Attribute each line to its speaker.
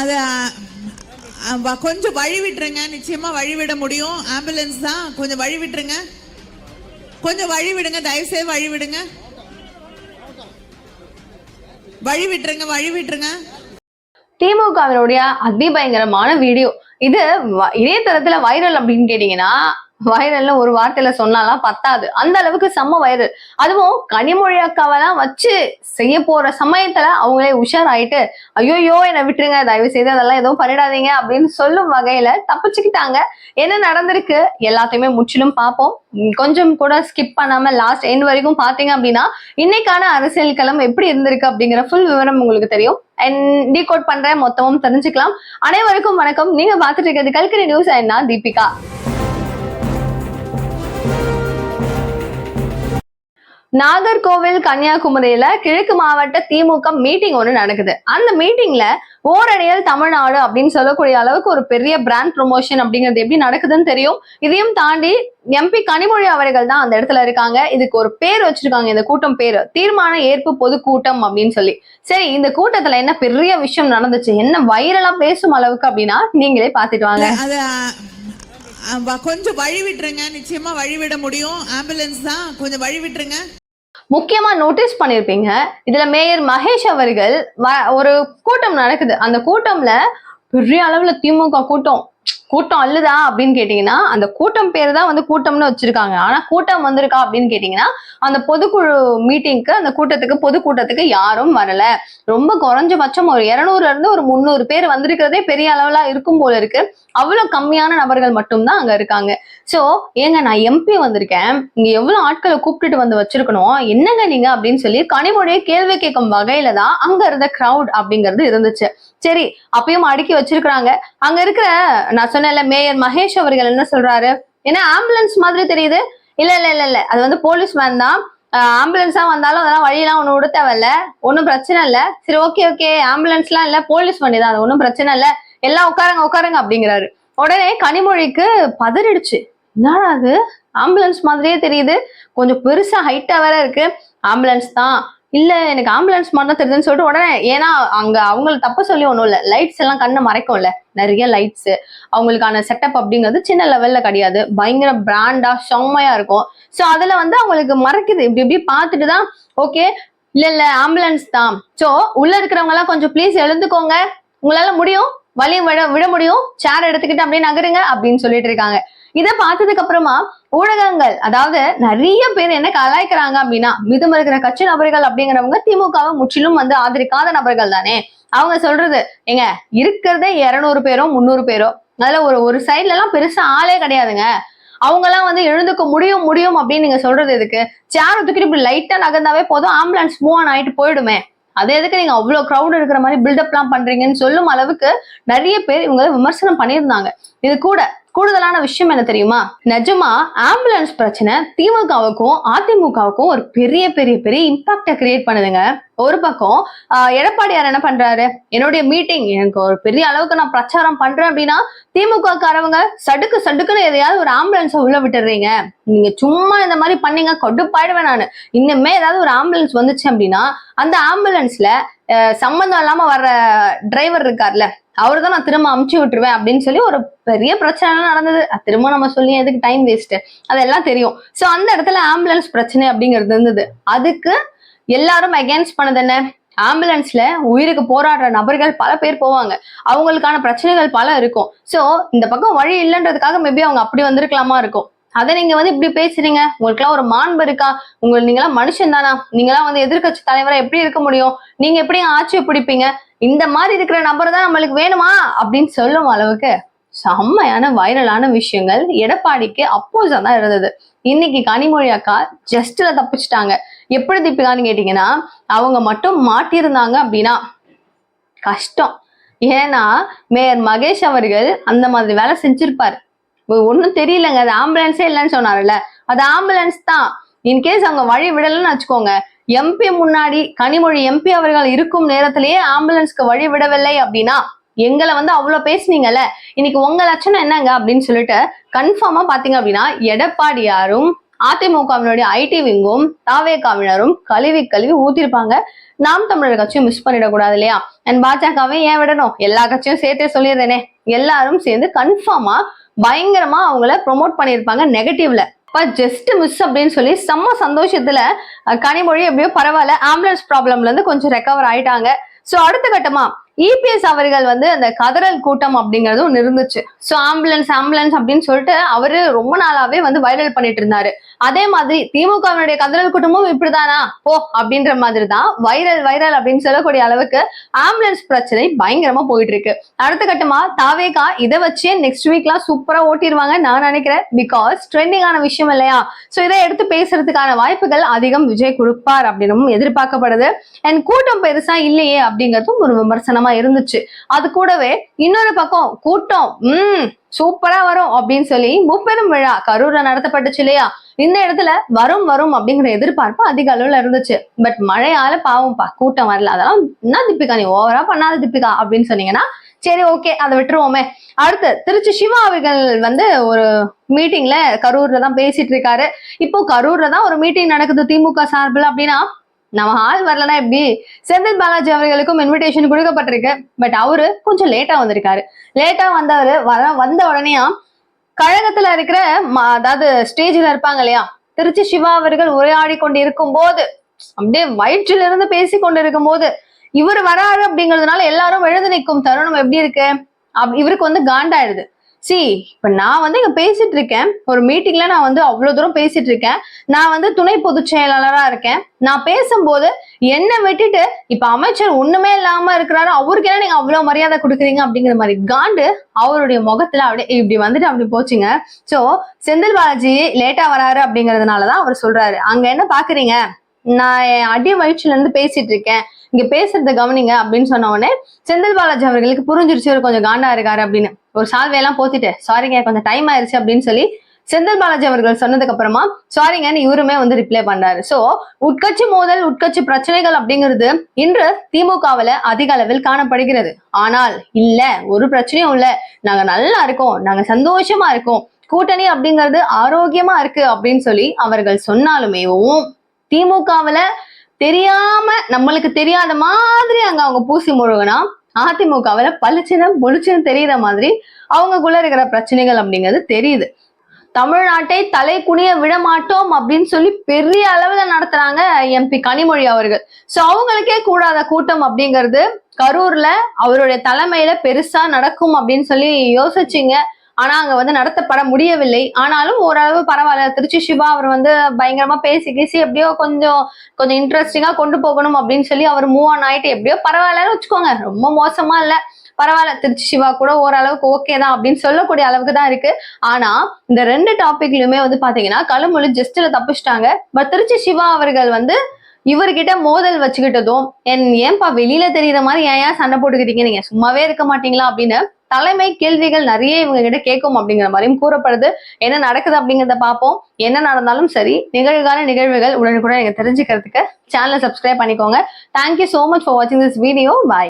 Speaker 1: அது கொஞ்சம் வழி விட்டுருங்க. நிச்சயமா வழி விட முடியும். ஆம்புலன்ஸ் தான், கொஞ்சம் வழி விட்டுருங்க. கொஞ்சம் வழி விடுங்க, தயவுசெய்து வழி விடுங்க. வழி விட்டுருங்க, வழி விட்டுருங்க.
Speaker 2: திமுகவினுடைய அதிபயங்கரமான வீடியோ இது இணையதளத்துல வைரல் அப்படின்னு கேட்டீங்கன்னா, வைரல்ல ஒரு வார்த்தையில சொன்னாலாம் பத்தாது, அந்த அளவுக்கு செம்ம வைரல். அதுவும் கனிமொழி அக்காவெல்லாம் வச்சு செய்ய போற சமயத்துல அவங்களே உஷாராயிட்டு, ஐயோயோ என்னை விட்டுருங்க, தயவு செய்து அதெல்லாம் எதுவும் பண்ணிடாதீங்க அப்படின்னு சொல்லும் வகையில தப்பிச்சுக்கிட்டாங்க. என்ன நடந்திருக்கு எல்லாத்தையுமே முற்றிலும் பார்ப்போம். கொஞ்சம் கூட ஸ்கிப் பண்ணாம லாஸ்ட் எண்ட் வரைக்கும் பாத்தீங்க அப்படின்னா இன்னைக்கான அரசியல் களம் எப்படி இருந்திருக்கு அப்படிங்கிற ஃபுல் விவரம் உங்களுக்கு தெரியும். டீகோட் பண்றேன், மொத்தமும் தெரிஞ்சுக்கலாம். அனைவருக்கும் வணக்கம். நீங்க பாத்துட்டு இருக்கிறது கல்கரி நியூஸ். நான் தீபிகா. நாகர்கோவில் கன்னியாகுமரியில கிழக்கு மாவட்ட திமுக மீட்டிங் ஒண்ணு நடக்குது. அந்த மீட்டிங்ல ஓரணியல் தமிழ்நாடு அப்படின்னு சொல்லக்கூடிய அளவுக்கு ஒரு பெரிய பிராண்ட் ப்ரொமோஷன் அப்படிங்கிறது எப்படி நடக்குதுன்னு தெரியும். இதையும் தாண்டி எம்பி கனிமொழி அவர்கள் தான் அந்த இடத்துல இருக்காங்க. இதுக்கு ஒரு பேர் வச்சிருக்காங்க, இந்த கூட்டம் பேரு தீர்மான ஏற்பு பொதுக்கூட்டம் அப்படின்னு சொல்லி. சரி, இந்த கூட்டத்துல என்ன பெரிய விஷயம் நடந்துச்சு, என்ன வைரலா பேசும் அளவுக்கு அப்படின்னா நீங்களே பாத்துட்டு வாங்க.
Speaker 1: கொஞ்சம் வழி விட்டுருங்க. நிச்சயமா வழி விட முடியும். ஆம்புலன்ஸ் தான், கொஞ்சம் வழி விட்டுருங்க.
Speaker 2: முக்கியமா நோட்டீஸ் பண்ணிருப்பீங்க, இதுல மேயர் மகேஷ் அவர்கள் ஒரு கூட்டம் நடக்குது. அந்த கூட்டம்ல பெரிய அளவுல திமுக கூட்டம் அல்லுதா அப்படின்னு கேட்டீங்கன்னா, அந்த கூட்டம் பேர் தான் வந்து கூட்டம்னு வச்சிருக்காங்க. ஆனா கூட்டம் வந்திருக்கா அப்படின்னு கேட்டீங்கன்னா, அந்த பொதுக்குழு மீட்டிங்க்கு, அந்த கூட்டத்துக்கு, பொதுக்கூட்டத்துக்கு யாரும் வரல. ரொம்ப குறைஞ்சபட்சம் ஒரு 200ல இருந்து ஒரு 300 பேர் வந்திருக்கிறதே பெரிய அளவுல இருக்கும் போல இருக்கு. அவ்வளவு கம்மியான நபர்கள் மட்டும்தான் அங்க இருக்காங்க. சோ ஏங்க, நான் எம்பி வந்திருக்கேன், இங்க எவ்வளவு ஆட்களை கூப்பிட்டுட்டு வந்து வச்சிருக்கணும், என்னங்க நீங்க அப்படின்னு சொல்லி கனிமொழியை கேள்வி கேட்கும் வகையில தான் அங்க இருந்த கிரௌட் அப்படிங்கிறது இருந்துச்சு. சரி, அப்பயும் அடுக்கி வச்சிருக்கிறாங்க. அங்க இருக்கிற நான் சொன்னேன்ல மேயர் மகேஷ் அவர்கள் என்ன சொல்றாரு, ஏன்னா ஆம்புலன்ஸ் மாதிரி தெரியுது. இல்ல இல்ல இல்ல இல்ல, அது வந்து போலீஸ் வேன் தான். ஆம்புலன்ஸா வந்தாலும் அதெல்லாம் வழியெல்லாம் ஒண்ணு விட தேவையில்ல, ஒன்னும் பிரச்சனை இல்ல. சரி, ஓகே ஓகே, ஆம்புலன்ஸ் எல்லாம் இல்ல, போலீஸ் வண்டி தான், அது ஒன்னும் பிரச்சனை இல்ல, எல்லாம் உட்காருங்க உட்காருங்க அப்படிங்கிறாரு. உடனே கனிமொழிக்கு பதறிடுச்சு. என்னடா அது, ஆம்புலன்ஸ் மாதிரியே தெரியுது, கொஞ்சம் பெருசா ஹைட்டா வேற இருக்கு, ஆம்புலன்ஸ் தான் இல்ல, எனக்கு ஆம்புலன்ஸ் மட்டும் தெரியுதுன்னு சொல்லிட்டு உடனே, ஏன்னா அங்க அவங்களுக்கு தப்பு சொல்லி ஒண்ணும் இல்ல, லைட்ஸ் எல்லாம் கண்ணை மறைக்கும்ல, நிறைய லைட்ஸ், அவங்களுக்கான செட்டப் அப்படிங்கிறது சின்ன லெவல்ல கிடையாது, பயங்கர பிராண்டா செம்மையா இருக்கும். சோ அதுல வந்து அவங்களுக்கு மறைக்குது. இப்படி இப்படி பார்த்துட்டுதான் ஓகே, இல்ல இல்ல ஆம்புலன்ஸ் தான், சோ உள்ள இருக்கிறவங்க எல்லாம் கொஞ்சம் ப்ளீஸ் எழுந்துக்கோங்க, உங்களால முடியும், வழி விட முடியும், சேர் எடுத்துக்கிட்டு அப்படியே நகருங்க அப்படின்னு சொல்லிட்டு இருக்காங்க. இதை பார்த்ததுக்கு அப்புறமா ஊடகங்கள், அதாவது நிறைய பேர் என்ன கலாய்க்கிறாங்க அப்படின்னா, மிதம் இருக்கிற கட்சி நபர்கள் அப்படிங்கிறவங்க திமுகவை முற்றிலும் வந்து ஆதரிக்காத நபர்கள் தானே. அவங்க சொல்றது, எங்க இருக்கிறதே 200 பேரோ 300 பேரோ, அதுல ஒரு சைட்ல எல்லாம் பெருசா ஆளே கிடையாதுங்க, அவங்க எல்லாம் வந்து எழுந்துக்க முடியும் முடியும் அப்படின்னு நீங்க சொல்றது எதுக்கு? சேர் தூக்கிட்டு இப்படி லைட்டா நகர்ந்தாவே போதும், ஆம்புலன்ஸ் மூவ் ஆன் ஆயிட்டு போயிடுமே, அது எதுக்கு நீங்க அவ்வளவு கிரௌட் இருக்கிற மாதிரி பில்டப் எல்லாம் பண்றீங்கன்னு சொல்லும் அளவுக்கு நிறைய பேர் இவங்க விமர்சனம் பண்ணியிருந்தாங்க. இது கூடுதலான விஷயம் என்ன தெரியுமா, நிஜமா ஆம்புலன்ஸ் பிரச்சனை திமுகவுக்கும் அதிமுகவுக்கும் ஒரு பெரிய பெரிய பெரிய இம்பாக்ட கிரியேட் பண்ணுதுங்க. ஒரு பக்கம் எடப்பாடியார் என்ன பண்றாரு, என்னுடைய மீட்டிங் எனக்கு ஒரு பெரிய அளவுக்கு நான் பிரச்சாரம் பண்றேன் அப்படின்னா, திமுக காரவங்க சடுக்குன்னு எதையாவது ஒரு ஆம்புலன்ஸை உள்ள விட்டுறீங்க, நீங்க சும்மா இந்த மாதிரி பண்ணீங்க கடுப்பாயிடுவேன் நானு. இன்னுமே ஏதாவது ஒரு ஆம்புலன்ஸ் வந்துச்சு அப்படின்னா, அந்த ஆம்புலன்ஸ்ல சம்பந்தம் இல்லாம வர்ற டிரைவர் இருக்கார்ல, அவரு தான் நான் திரும்ப அமுச்சு விட்டுருவேன் அப்படின்னு சொல்லி ஒரு பெரிய பிரச்சனை நடந்தது. திரும்ப நம்ம சொல்லி எதுக்கு டைம் வேஸ்ட், அதெல்லாம் தெரியும். சோ அந்த இடத்துல ஆம்புலன்ஸ் பிரச்சனை அப்படிங்கிறது இருந்தது. அதுக்கு எல்லாரும் அகேன்ஸ்ட் பண்ணது என்ன, ஆம்புலன்ஸ்ல உயிருக்கு போராடுற நபர்கள் பல பேர் போவாங்க, அவங்களுக்கான பிரச்சனைகள் பல இருக்கும். சோ இந்த பக்கம் வழி இல்லைன்றதுக்காக மேபி அவங்க அப்படி வந்திருக்கலாமா இருக்கும். அதை நீங்க வந்து இப்படி பேசுறீங்க, உங்களுக்குலாம் ஒரு மாண்பு இருக்கா, நீங்களாம் மனுஷன் தானா, நீங்களாம் வந்து எதிர்கட்சி தலைவரா எப்படி இருக்க முடியும், நீங்க எப்படி ஆட்சியை பிடிப்பீங்க, இந்த மாதிரி இருக்கிற நபர் தான் நம்மளுக்கு வேணுமா அப்படின்னு சொல்லும் அளவுக்கு செம்மையான வைரலான விஷயங்கள் எடப்பாடிக்கு அப்போஸா தான் இருந்தது. இன்னைக்கு கனிமொழி அக்கா ஜஸ்ட்ல தப்பிச்சுட்டாங்க. எப்படி தப்பிக்கான்னு கேட்டீங்கன்னா, அவங்க மட்டும் மாட்டியிருந்தாங்க அப்படின்னா கஷ்டம். ஏன்னா மேயர் மகேஷ் அவர்கள் அந்த மாதிரி வேலை செஞ்சிருப்பாரு. ஒன்னும் தெரியலங்க, அது ஆம்புலன்ஸே இல்லைன்னு சொன்னார்ல, அது ஆம்புலன்ஸ் தான். இன்கேஸ் அவங்க வழி விடலன்னு வச்சுக்கோங்க, எம்பி முன்னாடி கனிமொழி எம்பி அவர்கள் இருக்கும் நேரத்திலேயே ஆம்புலன்ஸ்க்கு வழி விடவில்லை அப்படின்னா, எங்களை வந்து அவ்வளவு பேசுனீங்கல்ல, இன்னைக்கு உங்க லட்சணம் என்னங்க அப்படின்னு சொல்லிட்டு கன்ஃபார்மா பாத்தீங்க அப்படின்னா எடப்பாடியாரும் அதிமுகவினுடைய ஐடி விங்கும் தாவேகாவினரும் கழுவி ஊத்திருப்பாங்க. நாம் தமிழர் கட்சியும் மிஸ் பண்ணிடக்கூடாது இல்லையா? அண்ட் பாஜகவை ஏன் விடணும், எல்லா கட்சியும் சேர்த்தே சொல்லிடுறேனே, எல்லாரும் சேர்ந்து கன்ஃபார்மா பயங்கரமா அவங்கள ப்ரொமோட் பண்ணியிருப்பாங்க நெகட்டிவ்ல. ஜஸ்ட் மிஸ் அப்படின்னு சொல்லி செம்ம சந்தோஷத்துல கனிமொழி எப்படியோ பரவாயில்ல, ஆம்புலன்ஸ் ப்ராப்ளம்ல இருந்து கொஞ்சம் ரெக்கவர் ஆயிட்டாங்க. சோ அடுத்த கட்டமா இபிஎஸ் அவர்கள் வந்து அந்த கதறல் கூட்டம் அப்படிங்கறதும் ஒன்று இருந்துச்சு. சோ ஆம்புலன்ஸ் அப்படின்னு சொல்லிட்டு அவரு ரொம்ப நாளாவே வந்து வைரல் பண்ணிட்டு இருந்தாரு. அதே மாதிரி திமுகவினுடைய கதறல் கூட்டமும் இப்படிதானா போ அப்படின்ற மாதிரி தான் வைரல் அப்படின்னு சொல்லக்கூடிய அளவுக்கு ஆம்புலன்ஸ் பிரச்சனை பயங்கரமா போயிட்டு இருக்கு. அடுத்த கட்டமா தாவேகா இதை வச்சே நெக்ஸ்ட் வீக்லாம் சூப்பரா ஓட்டிடுவாங்க நான் நினைக்கிறேன். பிகாஸ் ட்ரெண்டிங்கான விஷயம் இல்லையா? சோ இதை எடுத்து பேசுறதுக்கான வாய்ப்புகள் அதிகம் விஜய் கொடுப்பார் அப்படின்னு எதிர்பார்க்கப்படுது. அண்ட் கூட்டம் பெருசா இல்லையே அப்படிங்கிறதும் ஒரு விமர்சனமா இருந்துச்சு. அது கூடவே இன்னொரு பக்கம் கூட்டம் சூப்பரா வரும் அப்படின்னு சொல்லி முப்பெரும் விழா கரூர்ல நடத்தப்பட்டுச்சு இல்லையா? இந்த இடத்துல வரும் அப்படிங்கிற எதிர்பார்ப்பு அதிக அளவுல இருந்துச்சு. பட் மழையால பாவம்ப்பா கூட்டம் வரல. அதெல்லாம் என்ன தீபிகா நீ ஓவரா பண்ணாத தீபிகா அப்படின்னு சொன்னீங்கன்னா சரி ஓகே அதை விட்டுருவோமே. அடுத்து திருச்சி சிவா அவர்கள் வந்து ஒரு மீட்டிங்ல கரூர்ல தான் பேசிட்டு இருக்காரு. இப்போ கரூர்ல தான் ஒரு மீட்டிங் நடக்குது திமுக சார்பில் அப்படின்னா நம்ம ஆள் வரலன்னா எப்படி? செந்தில் பாலாஜி அவர்களுக்கும் இன்விடேஷன் கொடுக்கப்பட்டிருக்கு. பட் அவரு கொஞ்சம் லேட்டா வந்திருக்காரு. லேட்டா வந்தவரு வந்த உடனே கழகத்துல இருக்கிற அதாவது ஸ்டேஜ்ல இருப்பாங்க இல்லையா, திருச்சி சிவா அவர்கள் உரையாடி கொண்டு இருக்கும் போது அப்படியே வயிற்றில இருந்து பேசி கொண்டு இருக்கும் போது இவர் வராரு அப்படிங்கிறதுனால எல்லாரும் எழுந்து நிற்கும் தருணம் எப்படி இருக்கு? இவருக்கு வந்து காண்டாயிடுது. இப்ப நான் வந்து இங்க பேசிட்டு இருக்கேன், ஒரு மீட்டிங்ல நான் வந்து அவ்வளவு தூரம் பேசிட்டு இருக்கேன், நான் வந்து துணை பொதுச் செயலாளரா இருக்கேன். நான் பேசும்போது என்ன விட்டுட்டு இப்ப அமைச்சர் ஒண்ணுமே இல்லாம இருக்கிறாரு, அவருக்கு என்ன நீங்க அவ்வளவு மரியாதை கொடுக்குறீங்க அப்படிங்கிற மாதிரி காண்டு அவருடைய முகத்துல அப்படியே இப்படி வந்துட்டு அப்படி போச்சுங்க. சோ செந்தில் பாலாஜி லேட்டா வராரு அப்படிங்கறதுனாலதான் அவர் சொல்றாரு, அங்க என்ன பாக்குறீங்க, நான் அடி வயிற்றுல இருந்து பேசிட்டு இருக்கேன், இங்க பேசுறத கவனிங்க அப்படின்னு சொன்ன உடனே செந்தில் பாலாஜி அவர்களுக்கு புரிஞ்சிருச்சு இவர் கொஞ்சம் காண்டா இருக்காரு அப்படின்னு. ஒரு சால்வையெல்லாம் போத்திட்டு சாரிங்க கொஞ்சம் டைம் ஆயிருச்சு அப்படின்னு சொல்லி செந்தில் பாலாஜி அவர்கள் சொன்னதுக்கு அப்புறமா சாரிங்கன்னு இவருமே வந்து ரிப்ளை பண்றாரு. சோ உட்கட்சி மோதல் உட்கட்சி பிரச்சனைகள் அப்படிங்கிறது இன்று திமுகவுல அதிக அளவில் காணப்படுகிறது. ஆனால் இல்ல, ஒரு பிரச்சனையும் இல்ல, நாங்க நல்லா இருக்கோம், நாங்க சந்தோஷமா இருக்கோம், கூட்டணி அப்படிங்கிறது ஆரோக்கியமா இருக்கு அப்படின்னு சொல்லி அவர்கள் சொன்னாலுமேவும் திமுகவுல தெரியாம நம்மளுக்கு தெரியாத மாதிரி அங்க அவங்க பூசி முழுகுனா அதிமுகவுல பொலிச்சினம் தெரியுற மாதிரி அவங்களுக்குள்ள இருக்கிற பிரச்சனைகள் அப்படிங்கிறது தெரியுது. தமிழ்நாட்டை தலை குனிய விட மாட்டோம் அப்படின்னு சொல்லி பெரிய அளவுல நடத்துறாங்க எம்பி கனிமொழி அவர்கள். சோ அவங்களுக்கே கூடாத கூட்டம் அப்படிங்கிறது கரூர்ல அவருடைய தலைமையில பெருசா நடக்கும் அப்படின்னு சொல்லி யோசிச்சிங்க. ஆனா அங்க வந்து நடத்தப்பட முடியவில்லை. ஆனாலும் ஓரளவு பரவாயில்ல, திருச்சி சிவா அவர் வந்து பயங்கரமா பேசி எப்படியோ கொஞ்சம் இன்ட்ரெஸ்டிங்கா கொண்டு போகணும் அப்படின்னு சொல்லி அவர் மூவ் ஆன் ஆயிட்டு எப்படியோ பரவாயில்லன்னு வச்சுக்கோங்க, ரொம்ப மோசமா இல்ல, பரவாயில்ல, திருச்சி சிவா கூட ஓரளவுக்கு ஓகே தான் அப்படின்னு சொல்லக்கூடிய அளவுக்கு தான் இருக்கு. ஆனா இந்த ரெண்டு டாபிக்லயுமே வந்து பாத்தீங்கன்னா கழுமொழி ஜஸ்ட்ல தப்பிச்சிட்டாங்க. பட் திருச்சி சிவா அவர்கள் வந்து இவர்கிட்ட மோதல் வச்சுக்கிட்டதும் ஏன்பா வெளியில தெரியுற மாதிரி ஏன் சண்டை போட்டுக்கிட்டீங்க, நீங்க சும்மாவே இருக்க மாட்டீங்களா அப்படின்னு தலைமை கேள்விகள் நிறைய இவங்க கிட்ட கேட்கும் அப்படிங்கிற மாதிரியும் கூறப்படுது. என்ன நடக்குது அப்படிங்கிறத பார்ப்போம். என்ன நடந்தாலும் சரி நிகழ்கால நிகழ்வுகள் உடனுக்குடன் நீங்க தெரிஞ்சுக்கிறதுக்கு சேனலை சப்ஸ்கிரைப் பண்ணிக்கோங்க. தேங்க்யூ சோ மச் ஃபார் வாட்சிங் திஸ் வீடியோ. பாய்.